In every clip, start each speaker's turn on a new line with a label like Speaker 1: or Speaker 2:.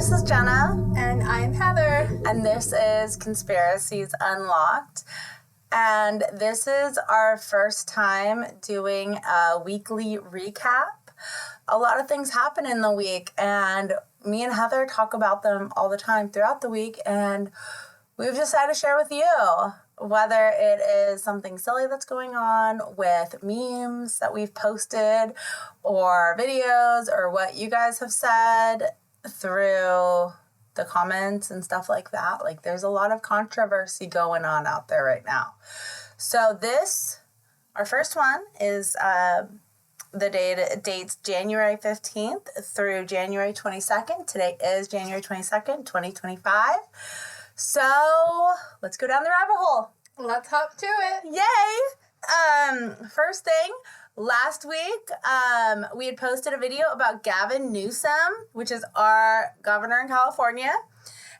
Speaker 1: this is Jenna.
Speaker 2: And I'm Heather.
Speaker 1: And this is Conspiracies Unlocked. And this is our first time doing a weekly recap. A lot of things happen in the week, and me and Heather talk about them all the time throughout the week, and we've decided to share with you, whether it is something silly that's going on with memes that we've posted or videos or what you guys have said through the comments and stuff like that. Like, there's a lot of controversy going on out there right now. So our first one is the dates January 15th through January 22nd. Today is January 22nd, 2025. So let's go down the rabbit hole.
Speaker 2: Let's hop to it.
Speaker 1: Yay! First thing, last week, we had posted a video about Gavin Newsom, which is our governor in California.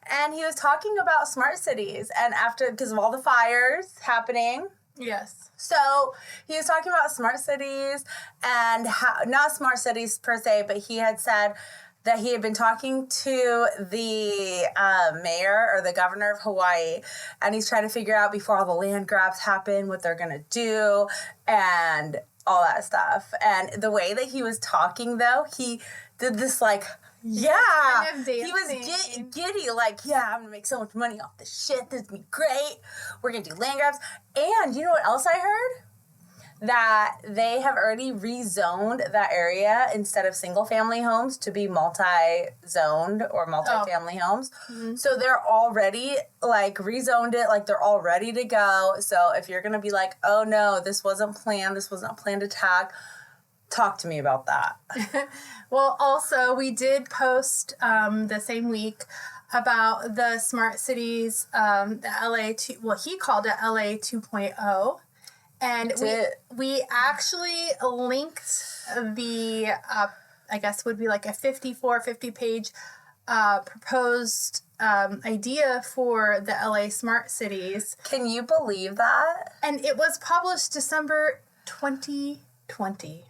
Speaker 1: And he was talking about smart cities and because of all the fires happening.
Speaker 2: Yes.
Speaker 1: So he was talking about smart cities and not smart cities per se, but he had said that he had been talking to the mayor or the governor of Hawaii, and he's trying to figure out before all the land grabs happen what they're going to do and all that stuff. And the way that he was talking, though, he did this like, yeah,
Speaker 2: kind of
Speaker 1: he was giddy, like, yeah, I'm going to make so much money off this shit. This is going to be great. We're going to do land grabs. And you know what else I heard? That they have already rezoned that area instead of single-family homes to be multi-zoned or multi-family homes. Mm-hmm. So they're already, like, rezoned it, like, they're all ready to go. So if you're going to be like, oh, no, this wasn't planned attack, talk to me about that.
Speaker 2: Well, also, we did post the same week about the smart cities, the he called it LA 2.0. And we actually linked the, I guess would be like a 50-page proposed idea for the LA smart cities.
Speaker 1: Can you believe that?
Speaker 2: And it was published December 2020.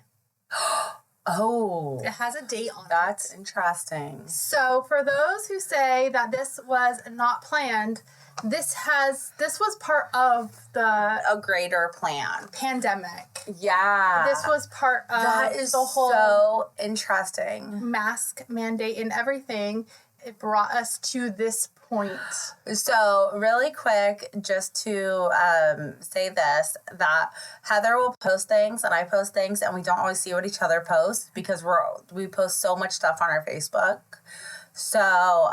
Speaker 1: Oh.
Speaker 2: It has a date on it.
Speaker 1: That's interesting.
Speaker 2: So for those who say that this was not planned, this was part of
Speaker 1: a greater plan.
Speaker 2: Pandemic.
Speaker 1: Yeah.
Speaker 2: This was part of
Speaker 1: that is
Speaker 2: the whole
Speaker 1: so interesting.
Speaker 2: Mask mandate and everything. It brought us to this point.
Speaker 1: So really quick, just to say this, that Heather will post things and I post things and we don't always see what each other post because we post so much stuff on our Facebook. So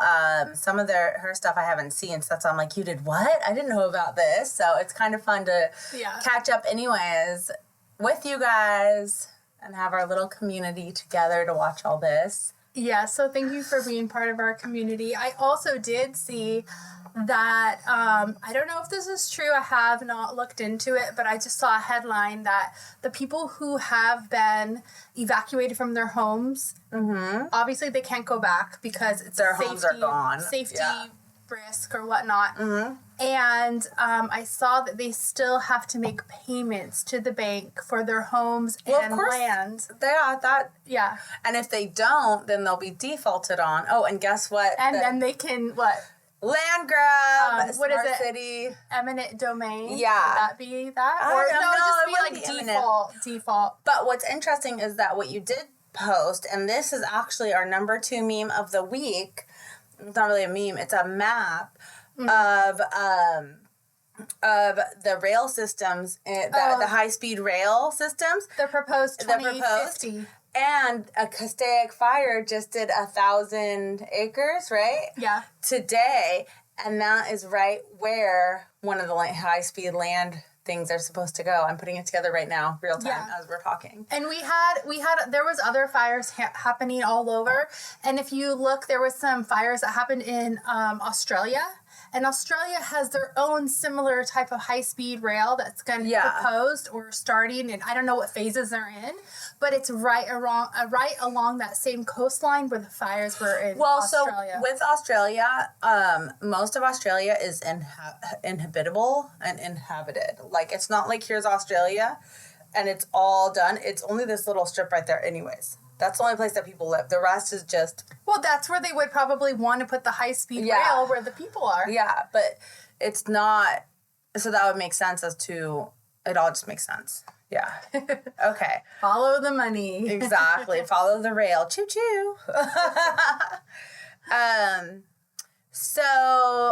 Speaker 1: some of her stuff I haven't seen, so that's why I'm like, you did what? I didn't know about this. So it's kind of fun to catch up anyways with you guys and have our little community together to watch all this.
Speaker 2: Yeah, so thank you for being part of our community. I also did see that, I don't know if this is true, I have not looked into it, but I just saw a headline that the people who have been evacuated from their homes, obviously they can't go back because it's
Speaker 1: their homes are gone.
Speaker 2: Safety risk or whatnot. And I saw that they still have to make payments to the bank for their homes and land.
Speaker 1: Yeah. And if they don't, then they'll be defaulted on. Oh, and guess what?
Speaker 2: And then they can, what?
Speaker 1: Land grab,
Speaker 2: what is it?
Speaker 1: City.
Speaker 2: Eminent domain?
Speaker 1: Yeah.
Speaker 2: Would that be that?
Speaker 1: Or
Speaker 2: no, just be like default.
Speaker 1: But what's interesting is that what you did post, and this is actually our number 2 meme of the week. It's not really a meme, it's a map of the rail systems, the high-speed rail systems.
Speaker 2: The proposed 2050.
Speaker 1: And a Castaic fire just did 1,000 acres, right?
Speaker 2: Yeah.
Speaker 1: Today, and that is right where one of the high-speed land things are supposed to go. I'm putting it together right now, real time, as we're talking.
Speaker 2: And there was other fires happening all over. And if you look, there was some fires that happened in Australia. And Australia has their own similar type of high-speed rail that's going to be proposed or starting, and I don't know what phases they're in, but it's right along that same coastline where the fires were in Australia.
Speaker 1: So with Australia, most of Australia is inhabitable and inhabited. Like, it's not like here's Australia and it's all done. It's only this little strip right there anyways. That's the only place that people live. The rest is just...
Speaker 2: Well, that's where they would probably want to put the high-speed rail where the people are.
Speaker 1: Yeah, but it's not... So that would make sense as to... It all just makes sense. Yeah. Okay.
Speaker 2: Follow the money.
Speaker 1: Exactly. Follow the rail. Choo-choo. So,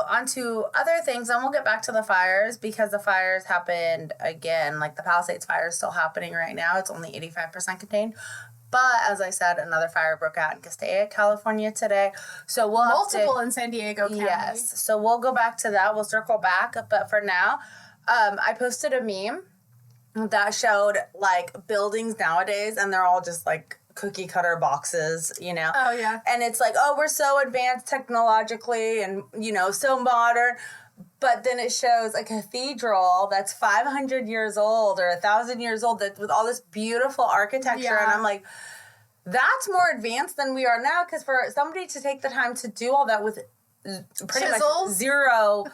Speaker 1: on to other things, and we'll get back to the fires, because the fires happened again. Like, the Palisades fire is still happening right now. It's only 85% contained. But, as I said, another fire broke out in Castaic, California today. So, we'll have
Speaker 2: multiple in San Diego County.
Speaker 1: Yes. So, we'll go back to that. We'll circle back. But for now, I posted a meme that showed, like, buildings nowadays, and they're all just, like, cookie cutter boxes, you know?
Speaker 2: Oh, yeah.
Speaker 1: And it's like, oh, we're so advanced technologically and, you know, so modern. But then it shows a cathedral that's 500 years old or 1,000 years old that with all this beautiful architecture.
Speaker 2: Yeah.
Speaker 1: And I'm like, that's more advanced than we are now, because for somebody to take the time to do all that with pretty
Speaker 2: Chisels?
Speaker 1: much zero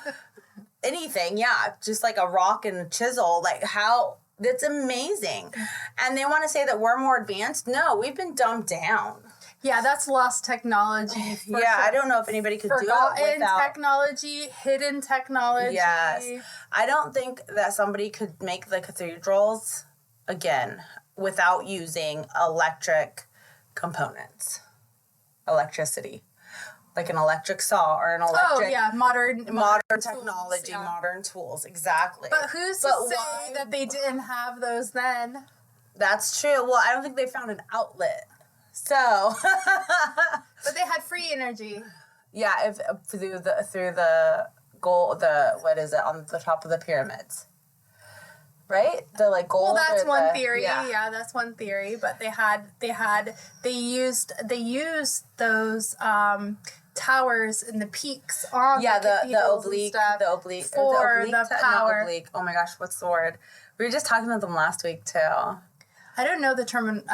Speaker 1: anything, yeah, just like a rock and a chisel, like how... That's amazing. And they want to say that we're more advanced. No, we've been dumbed down.
Speaker 2: Yeah, that's lost technology.
Speaker 1: Yeah, sure. I don't know if anybody could do it without...
Speaker 2: technology, hidden technology.
Speaker 1: Yes. I don't think that somebody could make the cathedrals, again, without using electric components. Electricity. Like an electric saw or an electric...
Speaker 2: Oh, yeah, modern
Speaker 1: technology,
Speaker 2: tools, yeah.
Speaker 1: Modern tools, exactly.
Speaker 2: But who's to say that they didn't have those then?
Speaker 1: That's true. Well, I don't think they found an outlet. So...
Speaker 2: But they had free energy.
Speaker 1: Yeah, if through the gold, what is it, on the top of the pyramids. Right? The like gold.
Speaker 2: Well, that's one theory. Yeah, that's one theory. But they used those towers and the peaks on
Speaker 1: the oblique
Speaker 2: for the power.
Speaker 1: Oblique. Oh my gosh, what's the word? We were just talking about them last week too.
Speaker 2: I don't know the term.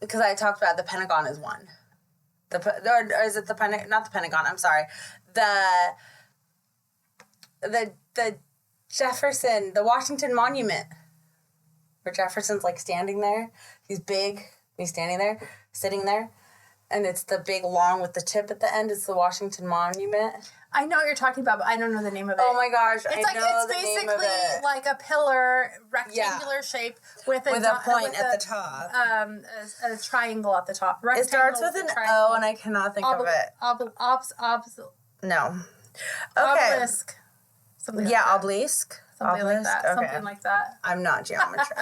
Speaker 1: Because I talked about the Pentagon is one. Or is it the Pentagon? Not the Pentagon. I'm sorry. The Jefferson, the Washington Monument, where Jefferson's like standing there. He's big. He's standing there, sitting there. And it's the big long with the tip at the end. It's the Washington Monument.
Speaker 2: I know what you're talking about, but I don't know the name of it.
Speaker 1: Oh my gosh,
Speaker 2: It's basically like a pillar, rectangular shape with a
Speaker 1: point at the top.
Speaker 2: A triangle at the top.
Speaker 1: It starts with an O, and I cannot think of it. No. Okay.
Speaker 2: Obelisk.
Speaker 1: Obelisk.
Speaker 2: Something like that.
Speaker 1: Okay.
Speaker 2: Something like that.
Speaker 1: I'm not geometry.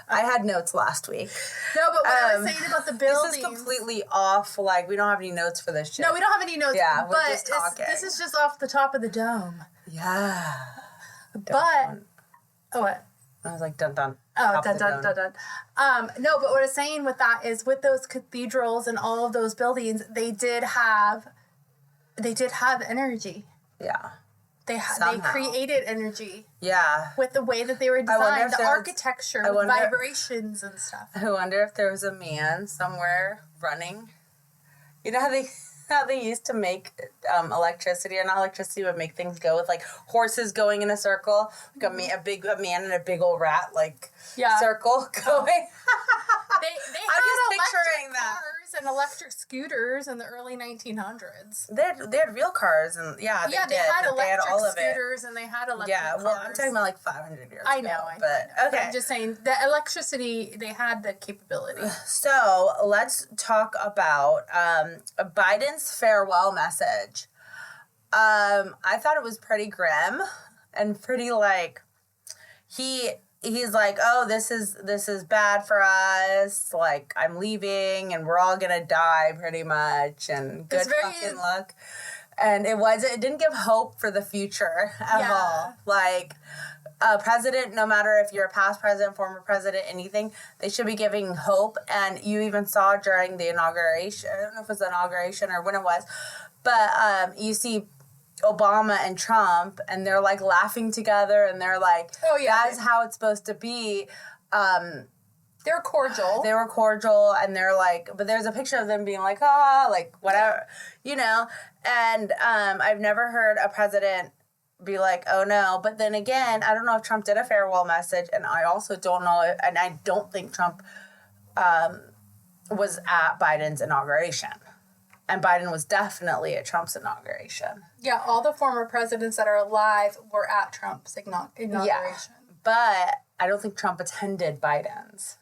Speaker 1: I had notes last week.
Speaker 2: No, but what I was saying about the buildings...
Speaker 1: This is completely off. Like, we don't have any notes for this shit.
Speaker 2: No, we don't have any notes.
Speaker 1: Yeah, we're
Speaker 2: but
Speaker 1: just talking.
Speaker 2: This is just off the top of the dome.
Speaker 1: Yeah.
Speaker 2: But... Oh, what?
Speaker 1: I was like, dun dun.
Speaker 2: Oh, dun dun dun dun. No, but what I was saying with that is with those cathedrals and all of those buildings, they did have energy.
Speaker 1: Yeah.
Speaker 2: They created energy.
Speaker 1: Yeah.
Speaker 2: With the way that they were designed, the architecture, with vibrations and stuff.
Speaker 1: I wonder if there was a man somewhere running. You know how they used to make electricity, or not electricity, but make things go with like horses going in a circle, like a man and a big old rat circle going.
Speaker 2: They
Speaker 1: I'm just picturing that.
Speaker 2: Cars and electric scooters in the early 1900s.
Speaker 1: They had real cars, and they had electric
Speaker 2: scooters, and they had electric cars.
Speaker 1: Well, I'm talking about like 500 years
Speaker 2: I
Speaker 1: ago.
Speaker 2: know.
Speaker 1: But okay.
Speaker 2: I'm just saying, the electricity, they had the capability.
Speaker 1: So, let's talk about Biden's farewell message. I thought it was pretty grim and pretty like, he's like, oh, this is bad for us. Like, I'm leaving and we're all gonna die pretty much, and good fucking luck. And it didn't give hope for the future at all. Like, president, no matter if you're a past president, former president, anything, they should be giving hope. And you even saw during the inauguration, I don't know if it was the inauguration or when it was, but you see Obama and Trump, and they're like laughing together, and they're like, oh yeah, that's how it's supposed to be.
Speaker 2: They're cordial.
Speaker 1: They were cordial, and they're like, but there's a picture of them being like, like whatever, you know. And I've never heard a president be like, oh no. But then again, I don't know if Trump did a farewell message, and I also don't know, and I don't think Trump was at Biden's inauguration. And Biden was definitely at Trump's inauguration.
Speaker 2: Yeah, all the former presidents that are alive were at Trump's inauguration.
Speaker 1: Yeah, but I don't think Trump attended Biden's.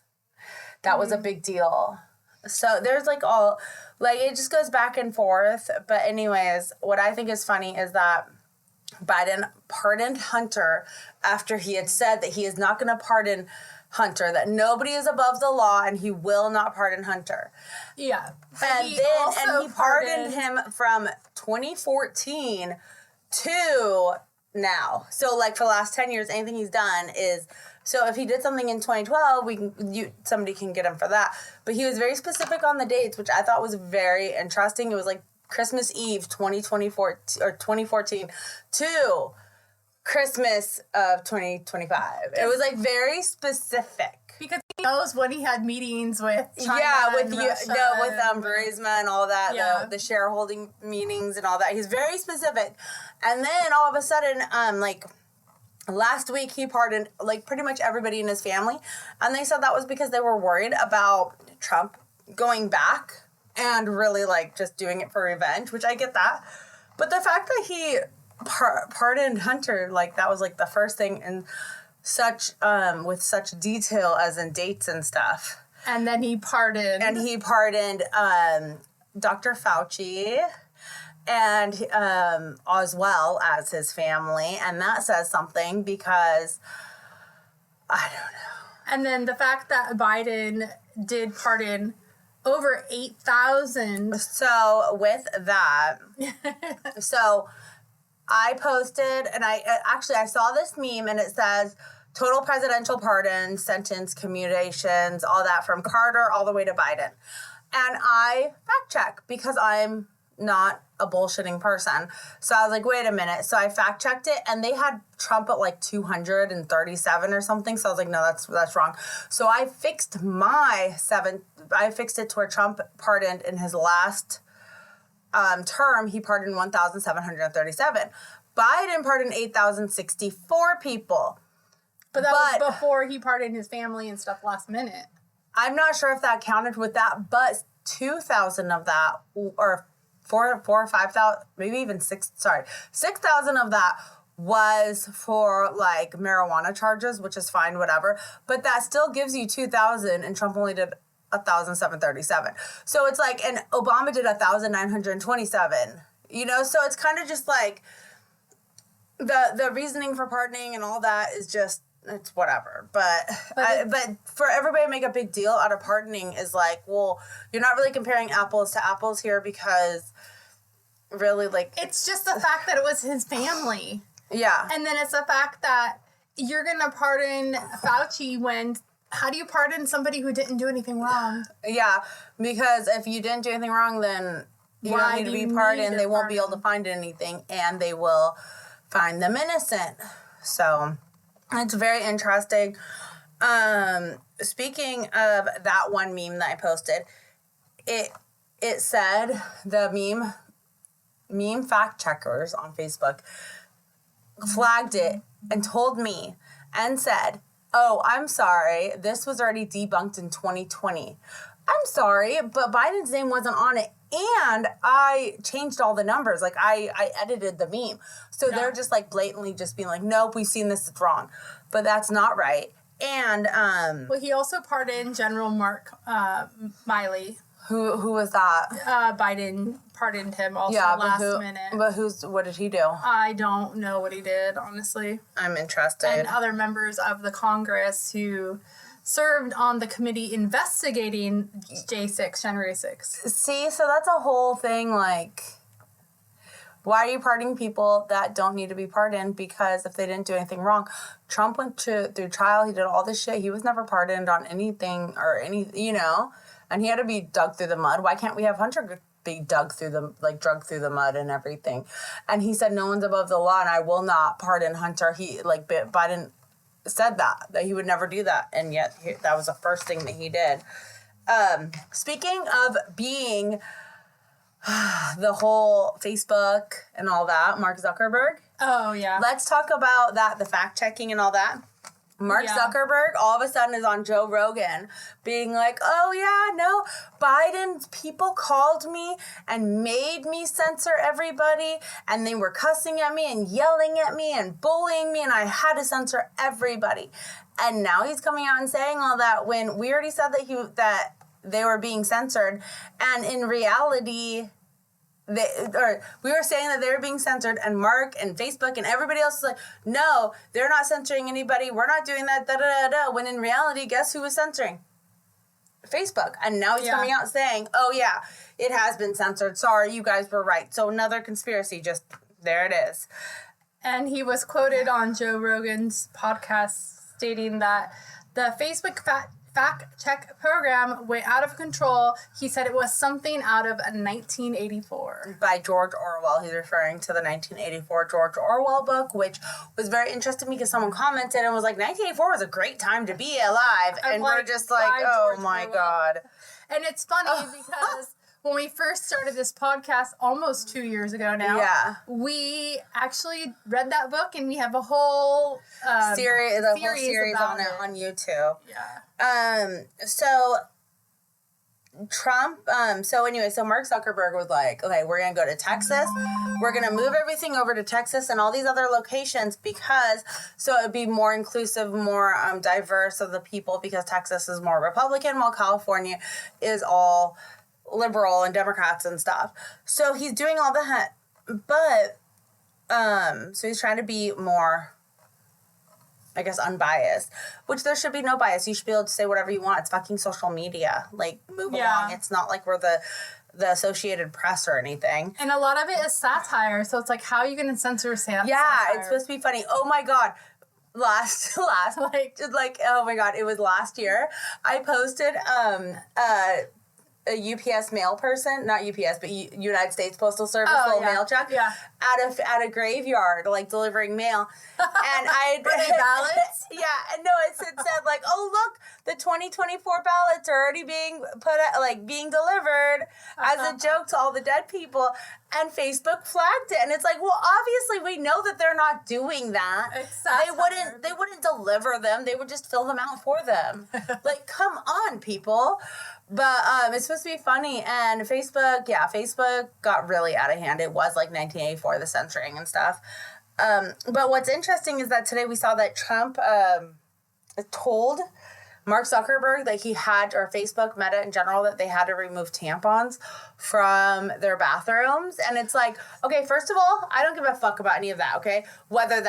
Speaker 1: That was a big deal. So there's like all, like it just goes back and forth. But anyways, what I think is funny is that Biden pardoned Hunter after he had said that he is not going to pardon Hunter, that nobody is above the law and he will not pardon Hunter.
Speaker 2: Yeah.
Speaker 1: And he pardoned him from 2014 to now. So like for the last 10 years, anything he's done is, so if he did something in 2012, somebody can get him for that. But he was very specific on the dates, which I thought was very interesting. It was like Christmas Eve 2024 or 2014 to Christmas of 2025. It was like very specific.
Speaker 2: Because he knows when he had meetings with China
Speaker 1: with
Speaker 2: Russia
Speaker 1: Burisma and all that,
Speaker 2: Yeah.
Speaker 1: the shareholding meetings and all that. He's very specific. And then all of a sudden, like last week he pardoned like pretty much everybody in his family. And they said that was because they were worried about Trump going back and really like just doing it for revenge, which I get that. But the fact that he pardoned Hunter, like that was like the first thing in such with such detail as in dates and stuff.
Speaker 2: And then he pardoned
Speaker 1: Dr. Fauci and as well as his family, and that says something because I don't know.
Speaker 2: And then the fact that Biden did pardon over 8,000.
Speaker 1: So with that, so I posted, and I saw this meme, and it says, total presidential pardon, sentence, commutations, all that from Carter all the way to Biden. And I fact check because I'm not a bullshitting person. So I was like, wait a minute. So I fact checked it, and they had Trump at like 237 or something. So I was like, no, that's wrong. So I fixed it to where Trump pardoned in his last term, he pardoned 1,737. Biden pardoned 8,064 people.
Speaker 2: But that was before he pardoned his family and stuff last minute.
Speaker 1: I'm not sure if that counted with that, but 2,000 of that, or 4 or 5,000, maybe even 6,000 of that was for like marijuana charges, which is fine, whatever. But that still gives you 2,000, and Trump only did 1,737. So it's like, and Obama did 1,927, so it's kind of just like the reasoning for pardoning and all that is just, it's whatever. But for everybody to make a big deal out of pardoning is like, well, you're not really comparing apples to apples here, because really, like,
Speaker 2: it's just the fact that it was his family.
Speaker 1: Yeah.
Speaker 2: And then it's the fact that you're going to pardon Fauci when, how do you pardon somebody who didn't do anything wrong?
Speaker 1: Yeah, because if you didn't do anything wrong, then you don't need to be pardoned. They won't be able to find anything, and they will find them innocent. So it's very interesting. Speaking of that one meme that I posted, it said, the meme fact checkers on Facebook flagged it and told me and said, oh, I'm sorry, this was already debunked in 2020. I'm sorry, but Biden's name wasn't on it, and I changed all the numbers. Like, I edited the meme. So they're just, like, blatantly just being like, nope, we've seen this, it's wrong. But that's not right. And,
Speaker 2: well, he also pardoned General Mark Miley.
Speaker 1: Who was that?
Speaker 2: Biden pardoned him also last minute.
Speaker 1: But what did he do?
Speaker 2: I don't know what he did, honestly.
Speaker 1: I'm interested.
Speaker 2: And other members of the Congress who served on the committee investigating January 6th.
Speaker 1: See, so that's a whole thing, like, why are you pardoning people that don't need to be pardoned? Because if they didn't do anything wrong, Trump went through trial, he did all this shit, he was never pardoned on anything or and he had to be dug through the mud. Why can't we have Hunter be drug through the mud and everything? And he said, no one's above the law, and I will not pardon Hunter. Biden said that he would never do that, and yet that was the first thing that he did. Speaking of being the whole Facebook and all that, Mark Zuckerberg.
Speaker 2: Oh, yeah.
Speaker 1: Let's talk about that, the fact checking and all that. Mark Zuckerberg all of a sudden is on Joe Rogan being like, oh yeah, no, Biden's people called me and made me censor everybody, and they were cussing at me and yelling at me and bullying me, and I had to censor everybody. And now he's coming out and saying all that when we already said that they were being censored, and in reality... we were saying that they were being censored, and Mark and Facebook and everybody else is like, no, they're not censoring anybody. We're not doing that, da-da-da-da. When in reality, guess who was censoring? Facebook. And now he's coming out saying, oh, yeah, it has been censored. Sorry, you guys were right. So another conspiracy, just there it is.
Speaker 2: And he was quoted on Joe Rogan's podcast stating that the Facebook fact check program went out of control. He said it was something out of 1984.
Speaker 1: By George Orwell. He's referring to the 1984 George Orwell book, which was very interesting because someone commented and was like, 1984 was a great time to be alive. And we're just like, oh my God.
Speaker 2: And it's funny because when we first started this podcast almost 2 years ago now, we actually read that book, and we have a whole
Speaker 1: series on it on YouTube.
Speaker 2: Yeah.
Speaker 1: So Trump, so Mark Zuckerberg was like, okay, we're going to go to Texas. We're going to move everything over to Texas and all these other locations so it'd be more inclusive, more diverse of the people, because Texas is more Republican while California is all liberal and Democrats and stuff. So he's doing all that, but so he's trying to be more, I guess, unbiased, which there should be no bias. You should be able to say whatever you want. It's fucking social media. Like, move along. It's not like we're the Associated Press or anything.
Speaker 2: And a lot of it is satire, so it's like, how are you going to censor satire?
Speaker 1: Yeah, it's supposed to be funny. Oh my God. Last oh my God, it was last year. I posted a UPS mail person, not UPS, but United States Postal Service mail truck at a graveyard, like delivering mail. And
Speaker 2: were they ballots?
Speaker 1: Yeah, and no, it said like, oh look, the 2024 ballots are already being being delivered as a joke to all the dead people. And Facebook flagged it, and it's like, well, obviously we know that they're not doing that. They wouldn't deliver them. They would just fill them out for them. Like, come on, people. But it's supposed to be funny, and Facebook got really out of hand. It was like 1984, the censoring and stuff. But what's interesting is that today we saw that Trump told Mark Zuckerberg that he had, or Facebook, Meta in general, that they had to remove tampons from their bathrooms. And it's like, okay, first of all, I don't give a fuck about any of that, okay? Whether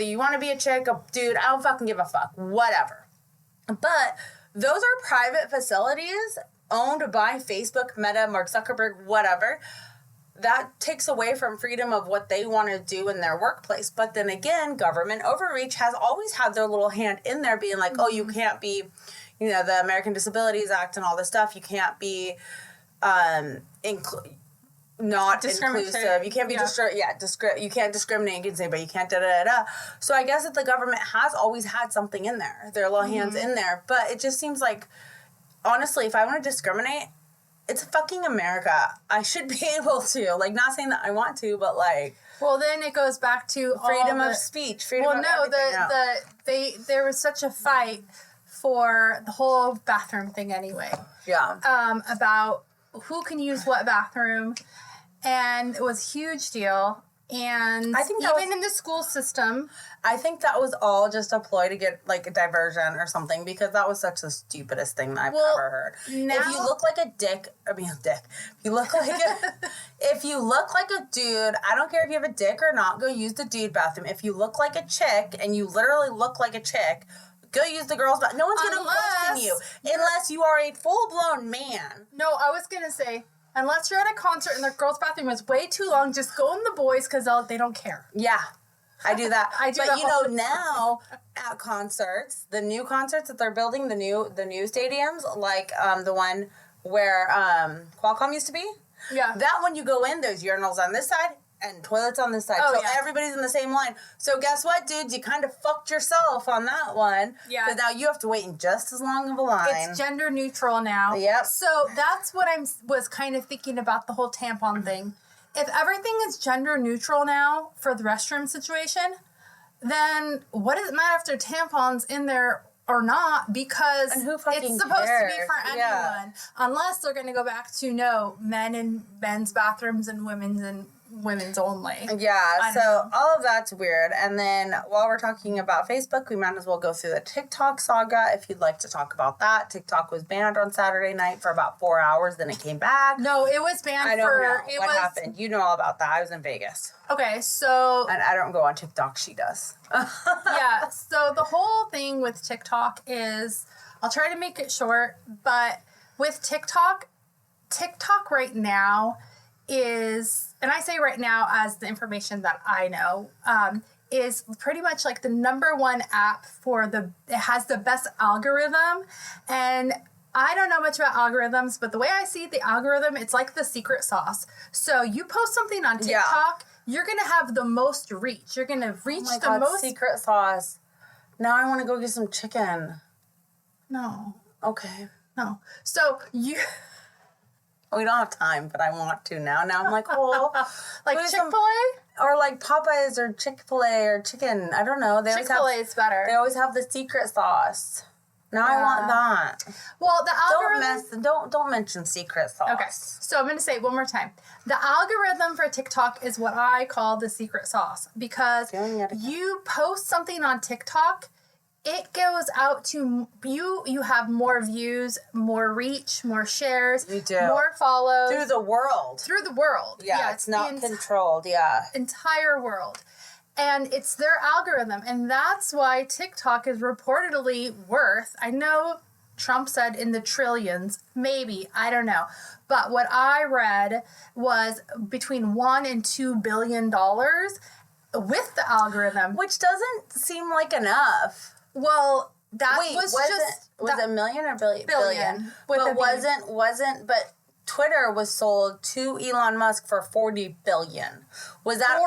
Speaker 1: you want to be a chick, a dude, I don't fucking give a fuck. Whatever. But those are private facilities owned by Facebook, Meta, Mark Zuckerberg, whatever. That takes away from freedom of what they want to do in their workplace. But then again, government overreach has always had their little hand in there being like, oh, you can't be, the American Disabilities Act and all this stuff. You can't be not inclusive. You can't be you can't discriminate against anybody. You can't da-da-da-da. So I guess that the government has always had something in there. Their little hands in there. But it just seems like, honestly, if I want to discriminate, it's fucking America. I should be able to. Like, not saying that I want to, but like...
Speaker 2: Well, then it goes back to
Speaker 1: freedom of speech. Freedom of everything.
Speaker 2: There was such a fight for the whole bathroom thing anyway.
Speaker 1: Yeah.
Speaker 2: About who can use what bathroom. And it was a huge deal. And I think even in the school system...
Speaker 1: I think that was all just a ploy to get, like, a diversion or something, because that was such the stupidest thing that I've ever heard. Now, if you look like a dick... If you look like if you look like a dude, I don't care if you have a dick or not, go use the dude bathroom. If you look like a chick, and you literally look like a chick, go use the girl's bathroom. No one's going to question you, unless you are a full-blown man.
Speaker 2: No, I was going to say... Unless you're at a concert and the girls' bathroom is way too long, just go in the boys because they don't care.
Speaker 1: Yeah, I do that. But now at concerts, the new concerts that they're building, the new stadiums, like the one where Qualcomm used to be.
Speaker 2: Yeah.
Speaker 1: That one, you go in, there's urinals on this side and toilets on this side. So everybody's in the same line. So guess what, dudes? You kind of fucked yourself on that one. Yeah. Because now you have to wait in just as long of a line.
Speaker 2: It's gender neutral now.
Speaker 1: Yep.
Speaker 2: So that's what I was kind of thinking about the whole tampon thing. If everything is gender neutral now for the restroom situation, then what does it matter if there are tampons in there or not? Because
Speaker 1: and who fucking
Speaker 2: it's supposed
Speaker 1: cares?
Speaker 2: to be for anyone, unless they're going to go back to men in men's bathrooms and women's only.
Speaker 1: Yeah, so all of that's weird. And then while we're talking about Facebook, we might as well go through the TikTok saga if you'd like to talk about that. TikTok was banned on Saturday night for about 4 hours, then it came back.
Speaker 2: No, it was banned
Speaker 1: I don't know what happened. You know all about that. I was in Vegas.
Speaker 2: Okay, so...
Speaker 1: And I don't go on TikTok. She does.
Speaker 2: Yeah, so the whole thing with TikTok is... I'll try to make it short, but with TikTok right now is... And I say right now as the information that I know, is pretty much like the number one app it has the best algorithm. And I don't know much about algorithms, but the way I see the algorithm, it's like the secret sauce. So you post something on TikTok, you're going to have the most reach. You're going to reach most...
Speaker 1: secret sauce. Now I want to go get some chicken.
Speaker 2: No.
Speaker 1: Okay.
Speaker 2: No. So you...
Speaker 1: We don't have time, but I want to now. Now I'm like, oh.
Speaker 2: Like Chick-fil-A?
Speaker 1: Or like Popeyes or Chick-fil-A or chicken. I don't know.
Speaker 2: Chick-fil-A is better.
Speaker 1: They always have the secret sauce. Now I want that.
Speaker 2: Well, the algorithm...
Speaker 1: Don't mention secret sauce.
Speaker 2: Okay. So I'm going to say it one more time. The algorithm for TikTok is what I call the secret sauce. Because you post something on TikTok... It goes out to you. You have more views, more reach, more shares, more follows.
Speaker 1: Through the world.
Speaker 2: Yeah,
Speaker 1: it's not controlled. Yeah.
Speaker 2: Entire world. And it's their algorithm. And that's why TikTok is reportedly worth, I know Trump said in the trillions, maybe, I don't know. But what I read was between $1 and $2 billion with the algorithm.
Speaker 1: Which doesn't seem like enough.
Speaker 2: Well, that was
Speaker 1: it million or billion?
Speaker 2: Billion.
Speaker 1: But but Twitter was sold to Elon Musk for $40 billion. Was that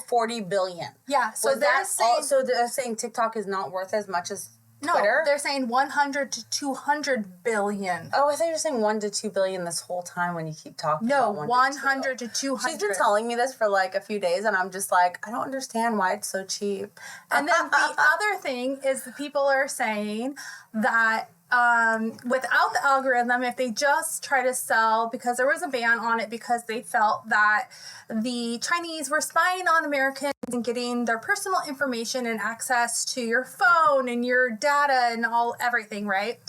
Speaker 1: 40 billion?
Speaker 2: Yeah. So
Speaker 1: they're saying TikTok is not worth as much as Twitter?
Speaker 2: No, they're saying 100 to 200 billion.
Speaker 1: Oh, I thought you were saying 1 to 2 billion this whole time when you keep talking.
Speaker 2: No,
Speaker 1: about
Speaker 2: 100 to 200.
Speaker 1: She's been telling me this for like a few days, and I'm just like, I don't understand why it's so cheap.
Speaker 2: And then the other thing is the people are saying that without the algorithm, if they just try to sell, because there was a ban on it because they felt that the Chinese were spying on Americans and getting their personal information and access to your phone and your data and everything, right?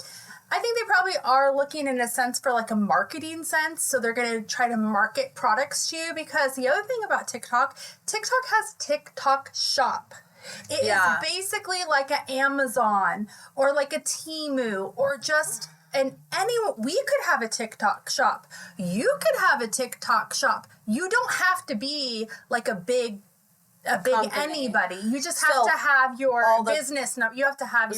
Speaker 2: I think they probably are looking in a sense for like a marketing sense. So they're going to try to market products to you, because the other thing about TikTok has TikTok Shop. It is basically like an Amazon or like a Temu or just we could have a TikTok shop. You could have a TikTok shop. You don't have to be like a big company. Anybody. You just have to have your business number. You have to have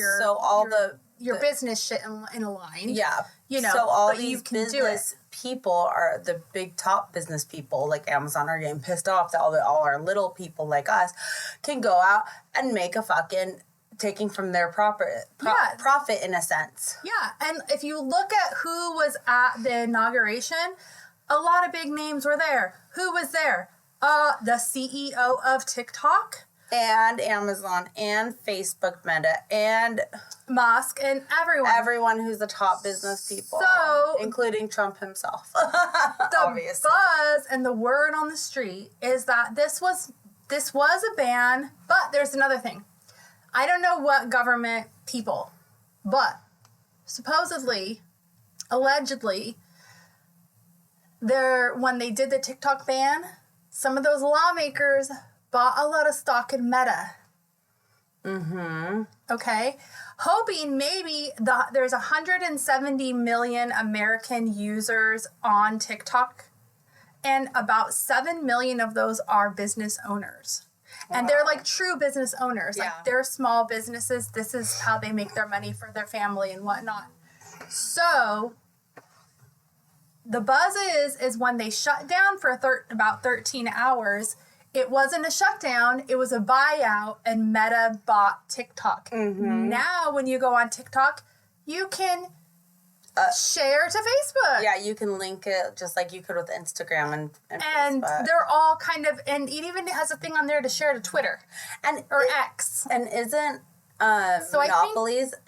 Speaker 2: your business shit in a line.
Speaker 1: Yeah. So all these business people are the big top business people like Amazon are getting pissed off that all our little people like us can go out and make a fucking taking from their profit in a sense.
Speaker 2: Yeah. And if you look at who was at the inauguration, a lot of big names were there. Who was there? The CEO of TikTok.
Speaker 1: And Amazon and Facebook Meta and
Speaker 2: Musk and everyone.
Speaker 1: Everyone who's the top business people.
Speaker 2: So,
Speaker 1: including Trump himself.
Speaker 2: The buzz and the word on the street is that this was a ban, but there's another thing. I don't know what government people, but supposedly, allegedly, when they did the TikTok ban, some of those lawmakers bought a lot of stock in Meta.
Speaker 1: Mm-hmm.
Speaker 2: Okay? Hoping maybe there's 170 million American users on TikTok, and about 7 million of those are business owners. Wow. And they're like true business owners. Yeah. Like they're small businesses. This is how they make their money for their family and whatnot. So the buzz is when they shut down for about 13 hours, it wasn't a shutdown, it was a buyout, and Meta bought TikTok. Mm-hmm. Now, when you go on TikTok, you can share to Facebook.
Speaker 1: Yeah, you can link it just like you could with Instagram and Facebook.
Speaker 2: They're all kind of, and it even has a thing on there to share to Twitter or X.
Speaker 1: And isn't
Speaker 2: So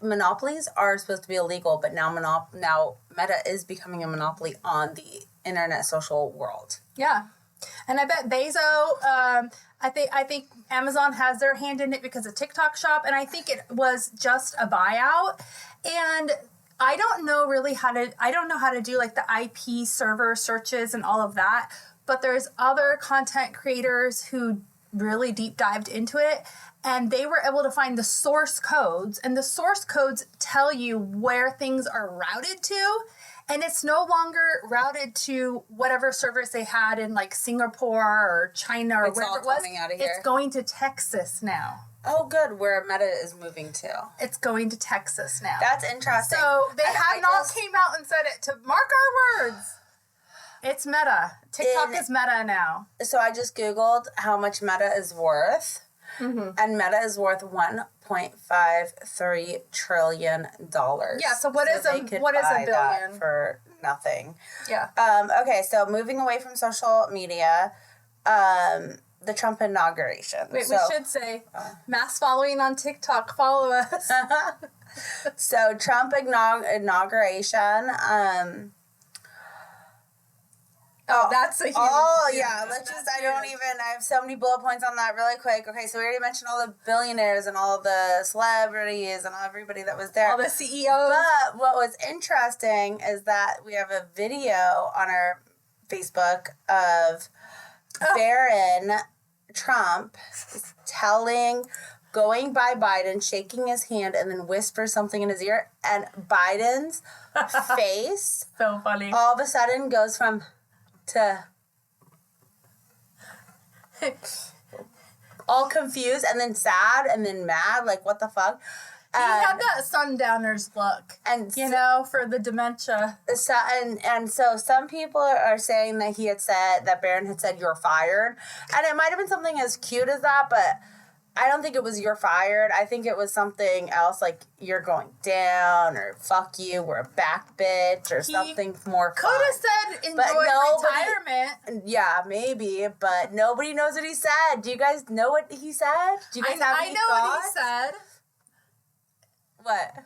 Speaker 1: monopolies are supposed to be illegal, but now Meta is becoming a monopoly on the internet social world.
Speaker 2: Yeah, and I bet Bezos. I think Amazon has their hand in it because of TikTok Shop, and I think it was just a buyout. And I don't know how to do like the IP server searches and all of that, but there's other content creators who really deep dived into it, and they were able to find the source codes, and the source codes tell you where things are routed to, and it's no longer routed to whatever servers they had in like Singapore or China or wherever it was.
Speaker 1: Coming out of here.
Speaker 2: It's going to Texas now.
Speaker 1: Oh, good. Where Meta is moving to.
Speaker 2: It's going to Texas now.
Speaker 1: That's interesting.
Speaker 2: So they have not came out and said it to mark our words. It's Meta. TikTok is Meta now.
Speaker 1: So I just Googled how much Meta is worth. Mm-hmm. And Meta is worth $1.53 trillion.
Speaker 2: Yeah, so what is a billion?
Speaker 1: That for nothing.
Speaker 2: Yeah.
Speaker 1: Okay, so moving away from social media, the Trump inauguration.
Speaker 2: Wait, we should say mass following on TikTok. Follow us.
Speaker 1: So Trump inauguration.
Speaker 2: That's a huge...
Speaker 1: Oh, yeah. I have so many bullet points on that really quick. Okay, so we already mentioned all the billionaires and all the celebrities and everybody that was there.
Speaker 2: All the CEOs.
Speaker 1: But what was interesting is that we have a video on our Facebook of Barron Trump going by Biden, shaking his hand, and then whispers something in his ear, and Biden's face
Speaker 2: so funny.
Speaker 1: all of a sudden goes from to all confused and then sad and then mad, like what the fuck.
Speaker 2: He had that sundowner's look,
Speaker 1: and
Speaker 2: for the dementia.
Speaker 1: So so some people are saying that he had said that Barron had said you're fired, and it might have been something as cute as that, but I don't think it was you're fired. I think it was something else, like you're going down, or fuck you, we're back, bitch, or something more fun.
Speaker 2: Could have said enjoy retirement.
Speaker 1: Yeah, maybe, but nobody knows what he said. Do you guys know what he said? Do you guys have any thoughts?
Speaker 2: What he
Speaker 1: said. What?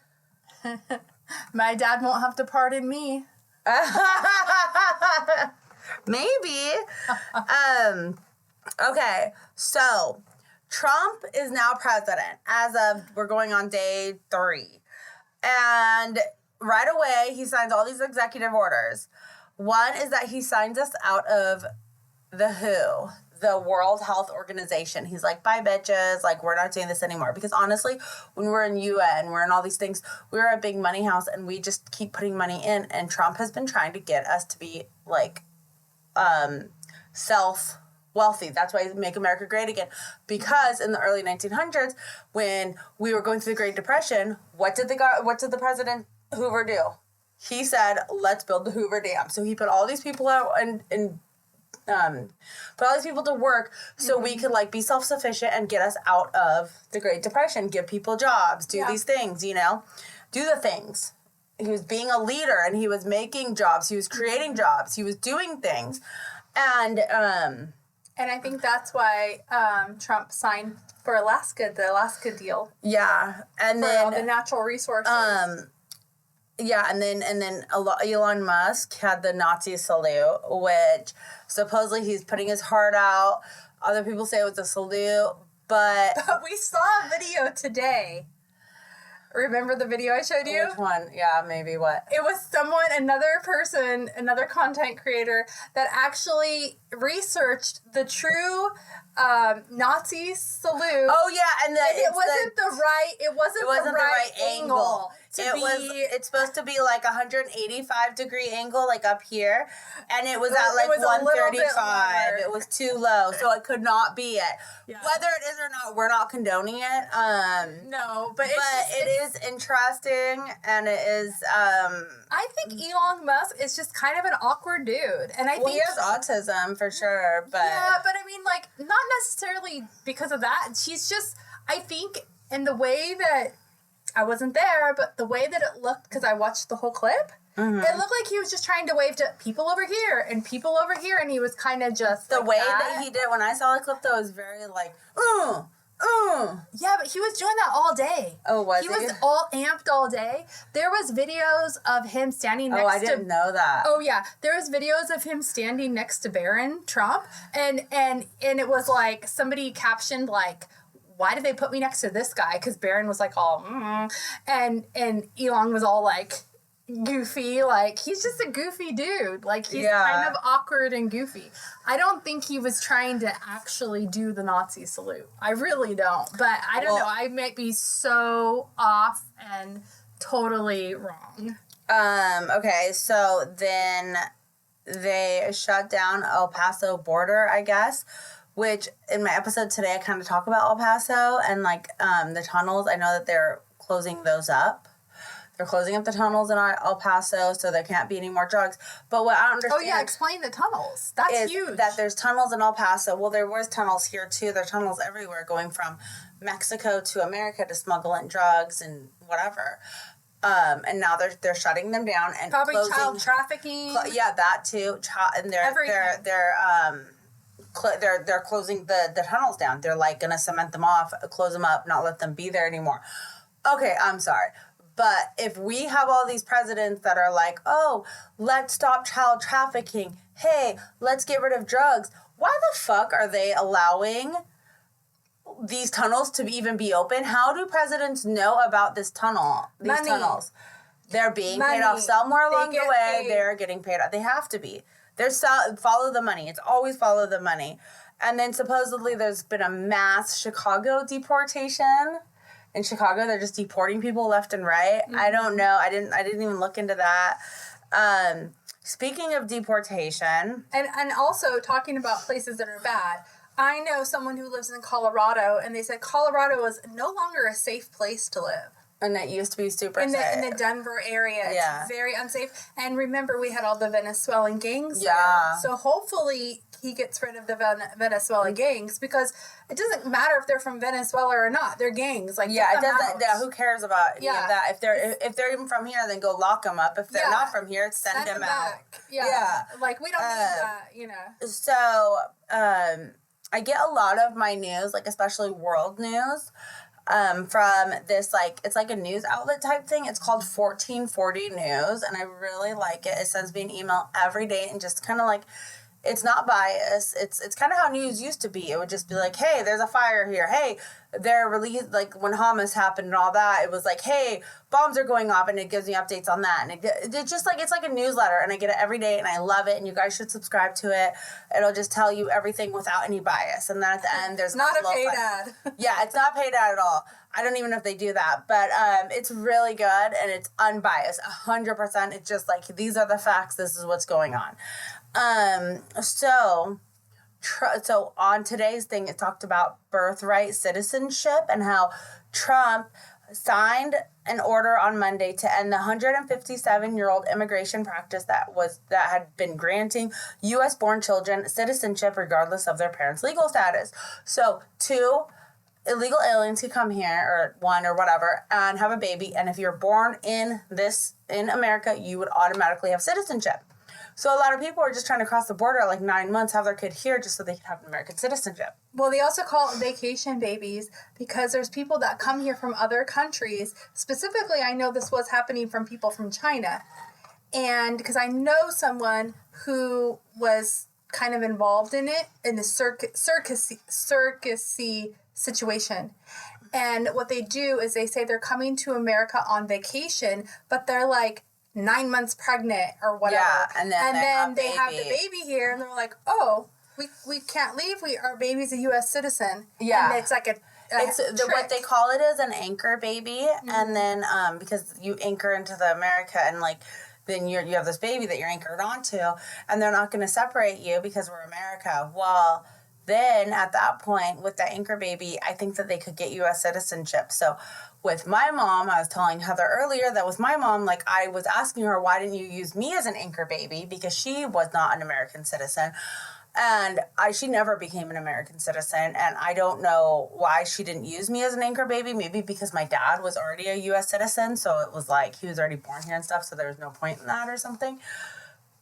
Speaker 2: My dad won't have to pardon me.
Speaker 1: Maybe. Okay, so Trump is now president as of, we're going on day 3. And right away, he signs all these executive orders. One is that he signs us out of the WHO, the World Health Organization. He's like, bye, bitches. Like, we're not doing this anymore. Because honestly, when we're in UN, we're in all these things, we're a big money house and we just keep putting money in. And Trump has been trying to get us to be like self-wealthy. That's why Make America Great Again. Because in the early 1900s, when we were going through the Great Depression, what did the President Hoover do? He said, let's build the Hoover Dam. So he put all these people out and put all these people to work so we could like be self-sufficient and get us out of the Great Depression, give people jobs, do these things, do the things. He was being a leader and he was making jobs, he was creating jobs, he was doing things. And
Speaker 2: I think that's why Trump signed for Alaska, the Alaska deal.
Speaker 1: Yeah. And
Speaker 2: for
Speaker 1: then
Speaker 2: all the natural resources.
Speaker 1: Yeah, and then Elon Musk had the Nazi salute, which supposedly he's putting his heart out. Other people say it was a salute, but
Speaker 2: we saw a video today. Remember the video I showed you?
Speaker 1: Which one? Yeah, maybe what?
Speaker 2: It was another content creator that actually researched the true Nazi salute.
Speaker 1: Oh yeah, and
Speaker 2: it wasn't the right angle.
Speaker 1: It's supposed to be like 185 degree angle, like up here, and it was at like 135. It was too low, so it could not be it. Yeah. Whether it is or not, we're not condoning it.
Speaker 2: No, but
Speaker 1: it is interesting, and it is.
Speaker 2: I think Elon Musk is just kind of an awkward dude, and I think
Speaker 1: he has autism for sure. But
Speaker 2: yeah, but I mean, like, not necessarily because of that. He's just, I think, in the way that I wasn't there, but the way that it looked, because I watched the whole clip, it looked like he was just trying to wave to people over here and people over here, and he was kind of just
Speaker 1: the
Speaker 2: like
Speaker 1: way that he did when I saw the clip, though, was very like,
Speaker 2: Yeah, but he was doing that all day.
Speaker 1: Oh, was
Speaker 2: he? He was all amped all day. There was videos of him standing next to...
Speaker 1: Oh, I didn't know that.
Speaker 2: Oh, yeah. There was videos of him standing next to Barron Trump, and it was like, somebody captioned, like, why did they put me next to this guy? Because Barron was like all, and Elon was all like goofy, like he's just a goofy dude, like he's kind of awkward and goofy. I don't think he was trying to actually do the Nazi salute. I really don't, but I don't know. I might be so off and totally wrong.
Speaker 1: Okay, so then they shut down El Paso border, I guess, which in my episode today I kind of talk about El Paso and like the tunnels. I know that they're closing those up. They're closing up the tunnels in El Paso, so there can't be any more drugs. But what I don't understand...
Speaker 2: Oh, yeah, explain the tunnels. That's huge.
Speaker 1: That there's tunnels in El Paso. Well, there was tunnels here, too. There are tunnels everywhere going from Mexico to America to smuggle in drugs and whatever. And now they're shutting them down and
Speaker 2: probably
Speaker 1: closing...
Speaker 2: child trafficking.
Speaker 1: Yeah, that, too. And they're closing the tunnels down. They're, like, going to cement them off, close them up, not let them be there anymore. Okay, I'm sorry. But if we have all these presidents that are like, oh, let's stop child trafficking. Hey, let's get rid of drugs. Why the fuck are they allowing these tunnels to even be open? How do presidents know about this tunnel? These tunnels. They're being paid off somewhere along the way. They're getting paid off. They have to be. Follow the money. It's always follow the money. And then supposedly there's been a mass Chicago deportation. In Chicago, they're just deporting people left and right. I don't know. I didn't even look into that. Speaking of deportation,
Speaker 2: and also talking about places that are bad. I know someone who lives in Colorado, and they said Colorado is no longer a safe place to live.
Speaker 1: And it used to be super
Speaker 2: safe.
Speaker 1: In
Speaker 2: the Denver area.
Speaker 1: Yeah.
Speaker 2: It's very unsafe. And remember, we had all the Venezuelan gangs.
Speaker 1: Yeah.
Speaker 2: So hopefully he gets rid of the Venezuelan gangs, because it doesn't matter if they're from Venezuela or not. They're gangs. Like,
Speaker 1: yeah, it doesn't. Yeah, who cares about that? If they're even from here, then go lock them up. If they're not from here, send them out.
Speaker 2: Yeah. Like, we don't need that,
Speaker 1: So, I get a lot of my news, like especially world news, from this, like, it's like a news outlet type thing. It's called 1440 News, and I really like it. It sends me an email every day, and just kind of like, it's not biased. It's kind of how news used to be. It would just be like, hey, there's a fire here. Hey, they're released, like when Hamas happened and all that, it was like, hey, bombs are going off, and it gives me updates on that. And it's just like, it's like a newsletter, and I get it every day, and I love it, and you guys should subscribe to it. It'll just tell you everything without any bias. And then at the end, there's
Speaker 2: not a paid ad.
Speaker 1: Yeah, it's not paid ad at all. I don't even know if they do that, but it's really good, and it's unbiased, 100%. It's just like, these are the facts. This is what's going on. So on today's thing, it talked about birthright citizenship and how Trump signed an order on Monday to end the 157-year-old immigration practice that had been granting U.S.-born children citizenship regardless of their parents' legal status. So 2 illegal aliens could come here, or 1 or whatever, and have a baby, and if you're born in America, you would automatically have citizenship. So a lot of people are just trying to cross the border at like 9 months, have their kid here just so they can have American citizenship.
Speaker 2: Well, they also call it vacation babies because there's people that come here from other countries. Specifically, I know this was happening from people from China. And because I know someone who was kind of involved in it, in the circusy situation. And what they do is they say they're coming to America on vacation, but they're like 9 months pregnant or whatever.
Speaker 1: Yeah, and then
Speaker 2: they have the baby here, and they're like, oh, we can't leave. Our baby's a U.S. citizen.
Speaker 1: Yeah.
Speaker 2: And it's like
Speaker 1: what they call it is an anchor baby, and then because you anchor into the America, and like then you have this baby that you're anchored onto, and they're not going to separate you because we're America. Well, then at that point with the anchor baby, I think that they could get U.S. citizenship. So with my mom, I was telling Heather earlier that with my mom, like I was asking her, why didn't you use me as an anchor baby? Because she was not an American citizen. And she never became an American citizen, and I don't know why she didn't use me as an anchor baby. Maybe because my dad was already a U.S. citizen, so it was like he was already born here and stuff, so there was no point in that or something.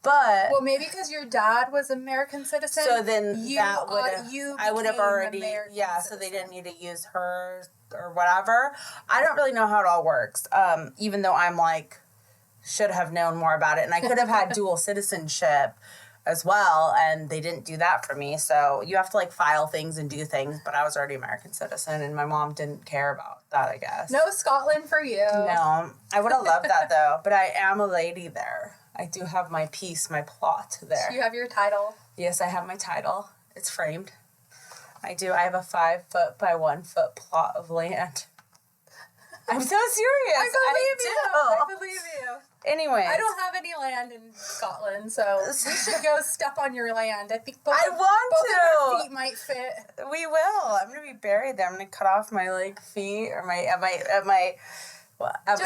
Speaker 1: But
Speaker 2: well, maybe because your dad was an American citizen.
Speaker 1: So then that would I would have already
Speaker 2: American
Speaker 1: so they didn't need to use her or whatever. I don't really know how it all works. Even though I'm like should have known more about it, and I could have had dual citizenship as well, and they didn't do that for me. So you have to like file things and do things, but I was already American citizen, and my mom didn't care about that, I guess.
Speaker 2: No Scotland for you.
Speaker 1: No, I would have loved that though, but I am a lady there. I do have my piece, my plot there.
Speaker 2: Do you have your title?
Speaker 1: Yes, I have my title. It's framed. I do. I have a 5 foot by 1 foot plot of land. I'm so serious.
Speaker 2: I believe you.
Speaker 1: Anyway,
Speaker 2: I don't have any land in Scotland, so we should go step on your land. I think both
Speaker 1: I want
Speaker 2: both
Speaker 1: to.
Speaker 2: of our feet might fit.
Speaker 1: We will. I'm gonna be buried there. I'm gonna cut off my like feet or at my
Speaker 2: Just
Speaker 1: my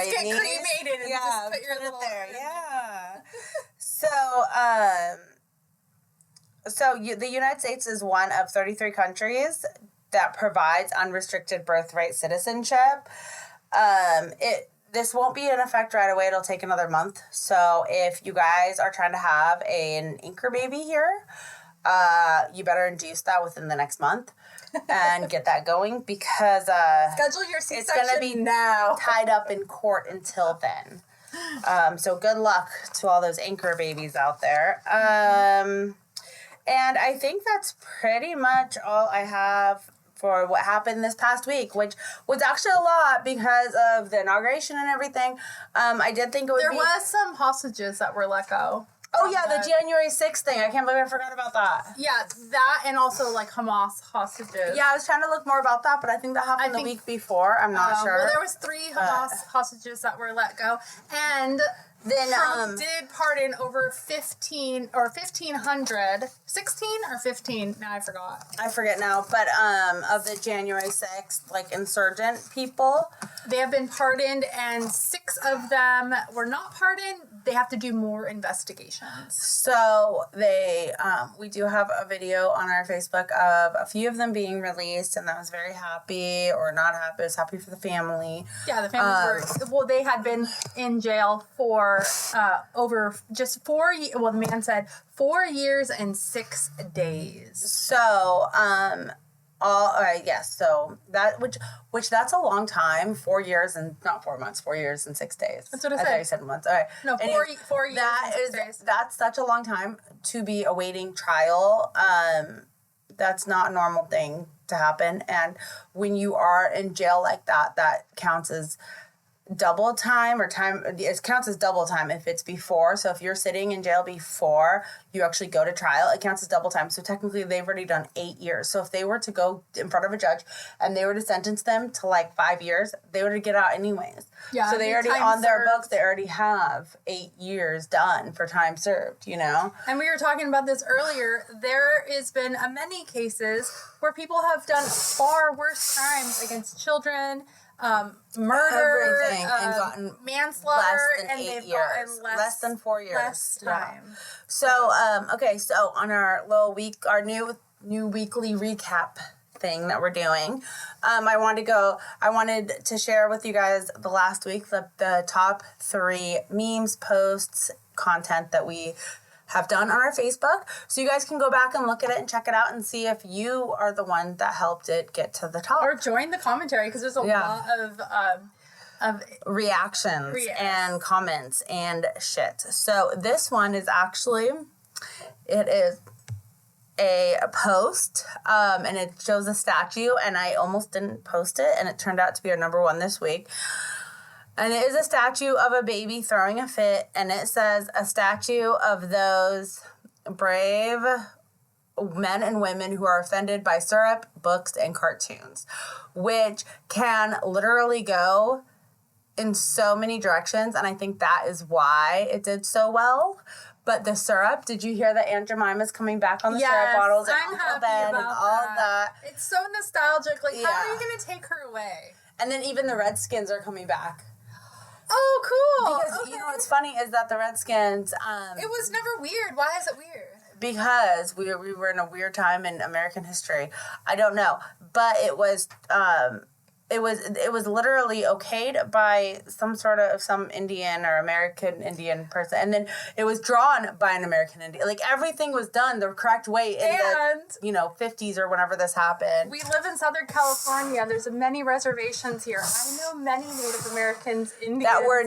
Speaker 2: get
Speaker 1: knees.
Speaker 2: cremated and just put your little
Speaker 1: there. Yeah. The United States is one of 33 countries that provides unrestricted birthright citizenship. This won't be in effect right away. It'll take another month. So if you guys are trying to have an anchor baby here, you better induce that within the next month and get that going because
Speaker 2: schedule your C-section
Speaker 1: it's going to be
Speaker 2: now.
Speaker 1: Tied up in court until then. So good luck to all those anchor babies out there. And I think that's pretty much all I have for what happened this past week, which was actually a lot because of the inauguration and everything. I did think it would
Speaker 2: There was some hostages that were let go.
Speaker 1: Oh, yeah, the January 6th thing. I can't believe I forgot about that.
Speaker 2: Yeah, that and also, like, Hamas hostages.
Speaker 1: Yeah, I was trying to look more about that, but I think that happened the week before. I'm not sure.
Speaker 2: Well, there was 3 Hamas hostages that were let go. And then Trump did pardon over 1,500, 16 or 15? Now I forgot.
Speaker 1: I forget now, but of the January 6th, like, insurgent people.
Speaker 2: They have been pardoned, and 6 of them were not pardoned. They have to do more investigations.
Speaker 1: So we do have a video on our Facebook of a few of them being released, and that was very happy or not happy. It was happy for the family.
Speaker 2: Yeah, the families were, they had been in jail for over just 4 years. Well, the man said 4 years and 6 days.
Speaker 1: So, so that which that's a long time. 4 years and not 4 months. 4 years and 6 days.
Speaker 2: That's what I said.
Speaker 1: thought you said months. All right.
Speaker 2: No, 4 years. And 6 days.
Speaker 1: That's such a long time to be awaiting trial. That's not a normal thing to happen. And when you are in jail like that, that counts as double time or time. It counts as double time if it's before. So if you're sitting in jail before you actually go to trial, it counts as double time. So technically they've already done 8 years. So if they were to go in front of a judge and they were to sentence them to like 5 years, they would get out anyways. Yeah. So they already on their books, they already have 8 years done for time served, you know?
Speaker 2: And we were talking about this earlier. There has been many cases where people have done far worse crimes against children, murder,
Speaker 1: everything, and gotten
Speaker 2: manslaughter,
Speaker 1: less than
Speaker 2: and
Speaker 1: 8
Speaker 2: they've
Speaker 1: years,
Speaker 2: gotten
Speaker 1: less than 4 years,
Speaker 2: less time.
Speaker 1: Yeah. So, okay, so on our little our new weekly recap thing that we're doing, I wanted to share with you guys the last week the top 3 memes, posts, content that we have done on our Facebook. So you guys can go back and look at it and check it out and see if you are the one that helped it get to the top.
Speaker 2: Or join the commentary because there's a lot of
Speaker 1: reactions and comments and shit. So this one is actually, it is a post and it shows a statue, and I almost didn't post it, and it turned out to be our number 1 this week. And it is a statue of a baby throwing a fit, and it says, a statue of those brave men and women who are offended by syrup, books, and cartoons, which can literally go in so many directions, and I think that is why it did so well. But the syrup, did you hear that Aunt Jemima's coming back on the syrup bottles and Uncle Ben and all of that?
Speaker 2: It's so nostalgic. Like, how are you going to take her away?
Speaker 1: And then even the Redskins are coming back.
Speaker 2: Oh, cool.
Speaker 1: Because, you know, what's funny is that the Redskins...
Speaker 2: it was never weird. Why is it weird?
Speaker 1: because we were in a weird time in American history. I don't know, but it was literally okayed by some Indian or American Indian person, and then it was drawn by an American Indian. Like, everything was done the correct way in the 50s or whenever this happened.
Speaker 2: We live in Southern California. There's many reservations here. I know many Native Americans, Indians
Speaker 1: that were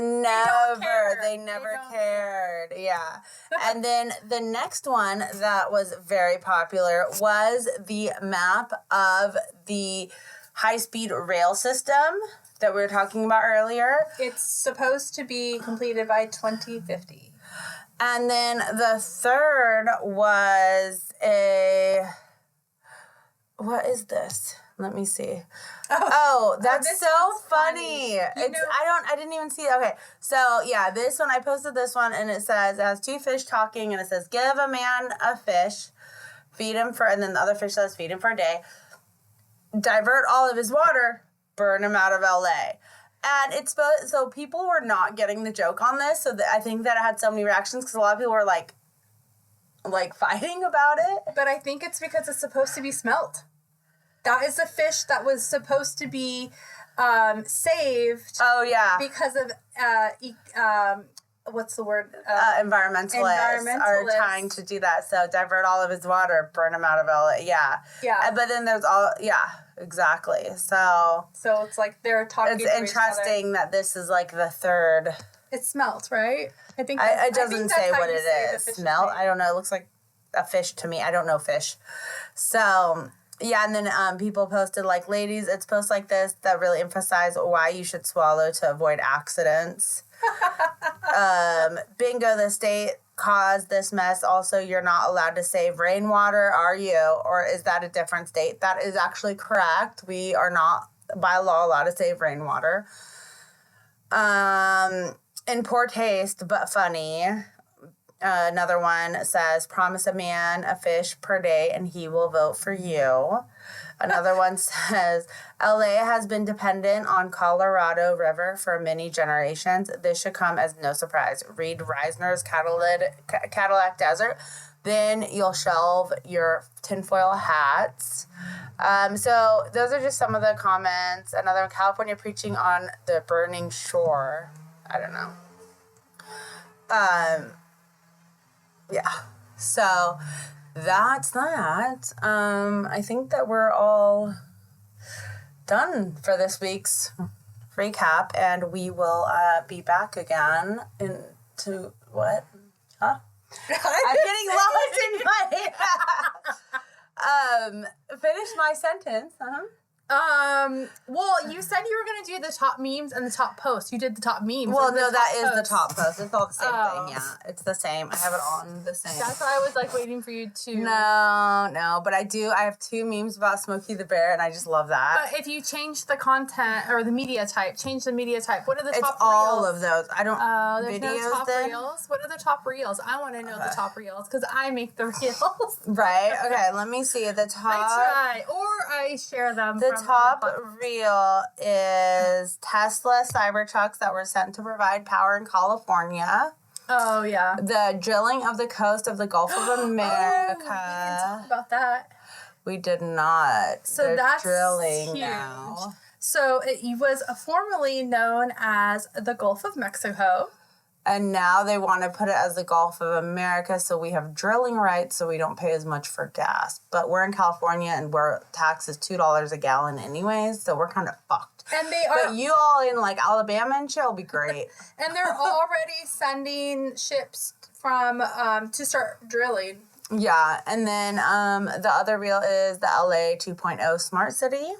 Speaker 1: they never cared. Yeah. And then the next one that was very popular was the map of the high-speed rail system that we were talking about earlier.
Speaker 2: It's supposed to be completed by 2050.
Speaker 1: And then the third was what is this? Let me see. Oh, that's so funny. I didn't even see it. Okay. So yeah, this one, I posted this one, and it has two fish talking, and it says, give a man a fish, feed him and then the other fish says, feed him for a day. Divert all of his water, burn him out of LA. And so people were not getting the joke on this. So I think that it had so many reactions because a lot of people were like fighting about it.
Speaker 2: But I think it's because it's supposed to be smelt. That is a fish that was supposed to be saved.
Speaker 1: Oh yeah,
Speaker 2: because of what's the word?
Speaker 1: Environmentalists are trying to do that. So divert all of his water, burn him out of LA. Yeah.
Speaker 2: Yeah.
Speaker 1: But then there's exactly. So
Speaker 2: it's like they're talking.
Speaker 1: It's interesting that this is like the third.
Speaker 2: It's smelt, right? I think
Speaker 1: it doesn't say what it is. Smelt? I don't know. It looks like a fish to me. I don't know fish. So yeah, and then people posted like, ladies, it's posts like this that really emphasize why you should swallow to avoid accidents. Bingo, the state caused this mess. Also, you're not allowed to save rainwater, are you? Or is that a different state? That is actually correct. We are not, by law, allowed to save rainwater. In poor taste, but funny. Another one says, promise a man a fish per day and he will vote for you. Another one says, LA has been dependent on Colorado River for many generations. This should come as no surprise. Read Reisner's Cadillac Desert. Then you'll shelve your tinfoil hats. So those are just some of the comments. Another one, California preaching on the burning shore. I don't know. Yeah. So that's that. I think that we're all done for this week's recap, and we will be back again into what? Huh? I'm getting lost in my finish my sentence.
Speaker 2: Well, you said you were going to do the top memes and the top posts. You did the top memes.
Speaker 1: Well, no, that is the top post. It's all the same thing, yeah. It's the same. I have it on the same.
Speaker 2: That's why I was, like, waiting for you to...
Speaker 1: No, but I have two memes about Smokey the Bear, and I just love that.
Speaker 2: But if you change the content, or the media type, what are the top reels?
Speaker 1: It's all of those. I don't...
Speaker 2: There's
Speaker 1: videos
Speaker 2: no top
Speaker 1: then?
Speaker 2: reels? What are the top reels? I want to know the top reels, because I make the reels.
Speaker 1: Right? Okay, let me see. The top...
Speaker 2: I try, or I share them.
Speaker 1: The top reel is Tesla Cybertrucks that were sent to provide power in California.
Speaker 2: Oh, yeah.
Speaker 1: The drilling of the coast of the Gulf of America.
Speaker 2: We didn't talk about that.
Speaker 1: We did not.
Speaker 2: So
Speaker 1: They're
Speaker 2: that's
Speaker 1: drilling
Speaker 2: huge.
Speaker 1: now.
Speaker 2: So it was formerly known as the Gulf of Mexico.
Speaker 1: And now they want to put it as the Gulf of America, so we have drilling rights, so we don't pay as much for gas. But we're in California, and we're tax is $2 a gallon anyways, so we're kind of fucked.
Speaker 2: And they are.
Speaker 1: But you all in like Alabama and shit will be great.
Speaker 2: And they're already sending ships from to start drilling.
Speaker 1: Yeah, and then the other reel is the LA 2.0 Smart City.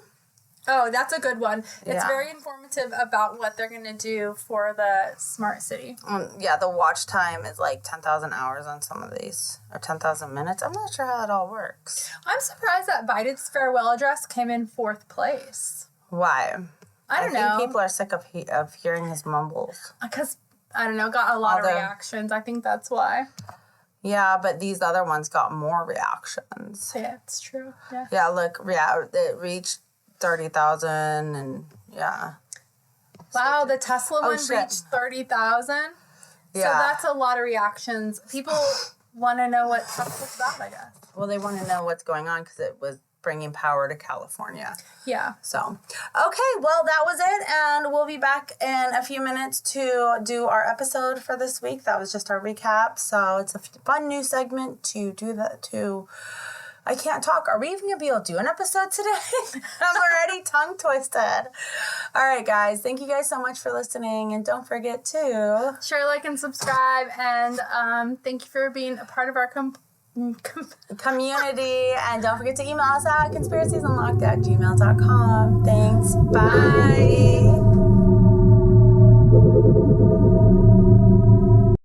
Speaker 2: Oh, that's a good one. It's
Speaker 1: Yeah.
Speaker 2: very informative about what they're going to do for the smart city.
Speaker 1: Yeah, the watch time is like 10,000 hours on some of these, or 10,000 minutes. I'm not sure how that all works.
Speaker 2: I'm surprised that Biden's farewell address came in 4th place.
Speaker 1: Why?
Speaker 2: I don't know.
Speaker 1: think people are sick of hearing his mumbles.
Speaker 2: Because, I don't know, got a lot of reactions. I think that's why.
Speaker 1: Yeah, but these other ones got more reactions.
Speaker 2: Yeah, it's true. Yeah.
Speaker 1: Yeah, look, it reached 30,000 and yeah.
Speaker 2: Wow, the Tesla one
Speaker 1: shit.
Speaker 2: reached 30,000.
Speaker 1: Yeah.
Speaker 2: So that's a lot of reactions. People want to know what Trump was about, I guess.
Speaker 1: Well, they want to know what's going on because it was bringing power to California.
Speaker 2: Yeah.
Speaker 1: So, okay, well, that was it. And we'll be back in a few minutes to do our episode for this week. That was just our recap. So it's a fun new segment to do that to... I can't talk. Are we even going to be able to do an episode today? I'm already tongue twisted. All right, guys. Thank you guys so much for listening. And don't forget to...
Speaker 2: share, like, and subscribe. And thank you for being a part of our
Speaker 1: community. And don't forget to email us at conspiraciesunlocked@gmail.com. Thanks. Bye.